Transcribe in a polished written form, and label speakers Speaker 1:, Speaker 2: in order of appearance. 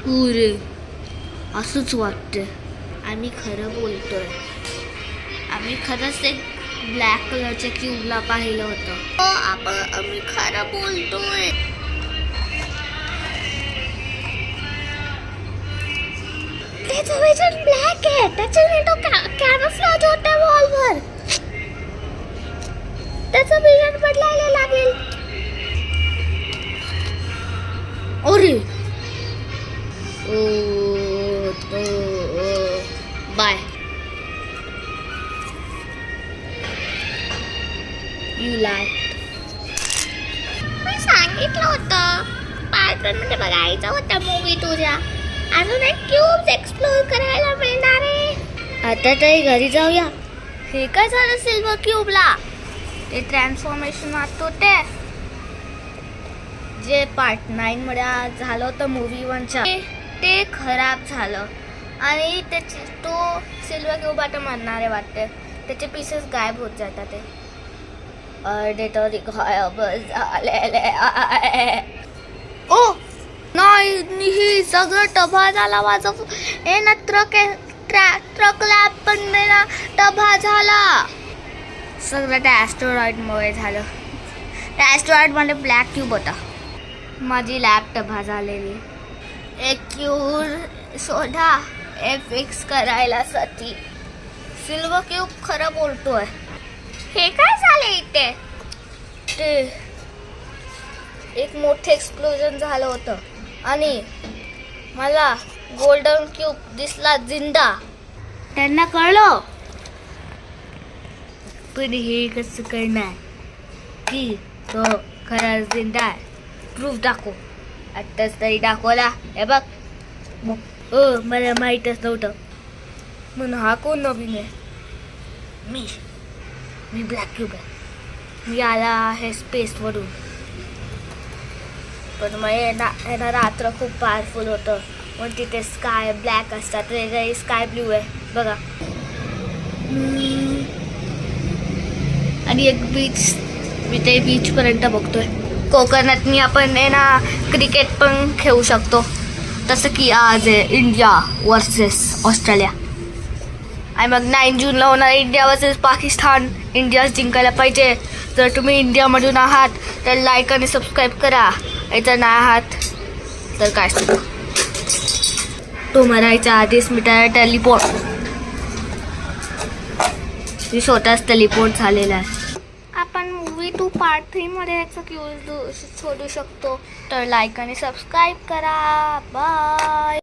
Speaker 1: पुरे असंच वाटतं. आम्ही खरं बोलतोय. आम्ही खरंच एक ब्लॅक कलरच्या क्यूबला पाहिलं होतं. आम्ही खरं बोलतोय. त्याचा विजन ब्लॅक आहे. त्याच्याने तो कॅमोफ्लेज होता वॉलवर. त्याचा विजन बदलायला लागेल. अरे बाय. यू लाय. मी सांगितलं होतं पार्ट 1 मध्ये बघायचं होतं मूवी तुझ्या. अजून एक क्यूब्स एक्सप्लोर करायला मिळणार आहे. आता तरी घरी जाऊया. हे काय झालं सिल्वर क्यूबला? ते ट्रान्सफॉर्मेशन होते जे पार्ट 9 मध्ये झालं होतं मूवी 1च्या. ते खराब झालं आणि तो सिल्वर क्यूब आता मरणार आहे वाटते. त्याचे पीसेस गायब होत जातात. ते अर्धे तरी गायब झालेले आहे. ओ नाही, सगळं तबाह झाला माझं. हे ना ट्रक लॅब पण ना तबाह झाला. सगळं त्या ॲस्ट्रॉइडमुळे झालं. त्या ॲस्ट्रॉइडमध्ये ब्लॅक क्यूब होता. माझी लॅब तबाह झालेली. एक क्यूब शोधा फिक्स करायला साठी. सिल्वर क्यूब खरं बोलतोय. हे काय झाले इथे? ते एक मोठे एक्सप्लोजन झालं होतं आणि मला गोल्डन क्यूब दिसला जिंदा. त्यांना कळलं पण हे कसं करणार की तो खरा जिंदा आहे. प्रूफ दाखव. आत्ताच तरी दाखवला. हे बघ. मला माहीतच नव्हतं. म्हणून हा कोण नवीन आहे? मी ब्लॅक क्यूब आहे. मी आला आहे स्पेसवरून. पण मग ना रात्र खूप पॉवरफुल होतं. मग तिथे स्काय ब्लॅक असतात. वेगळे स्काय ब्ल्यू आहे बघा. आणि एक बीच. मी ते बीचपर्यंत बघतोय. कोकणातनी आपण ना क्रिकेट पण खेळू शकतो. तसं की आज आहे इंडिया वर्सेस ऑस्ट्रेलिया. आणि मग 9 जूनला होणार इंडिया वर्सेस पाकिस्तान. इंडिया जिंकायला पाहिजे. जर तुम्ही इंडियामधून आहात तर लाईक आणि सबस्क्राईब करा. जर नाही आहात तर काय सुद्धा. तो मरायच्या आधीच मी त्याला टेलिपोर्ट. मी स्वतःच टेलिपोर्ट झालेला आहे. आपण मूवी 2 पार्ट 3 मध्ये याचा क्यूज शोधू शकतो. तर लाईक आणि सबस्क्राईब करा. बाय.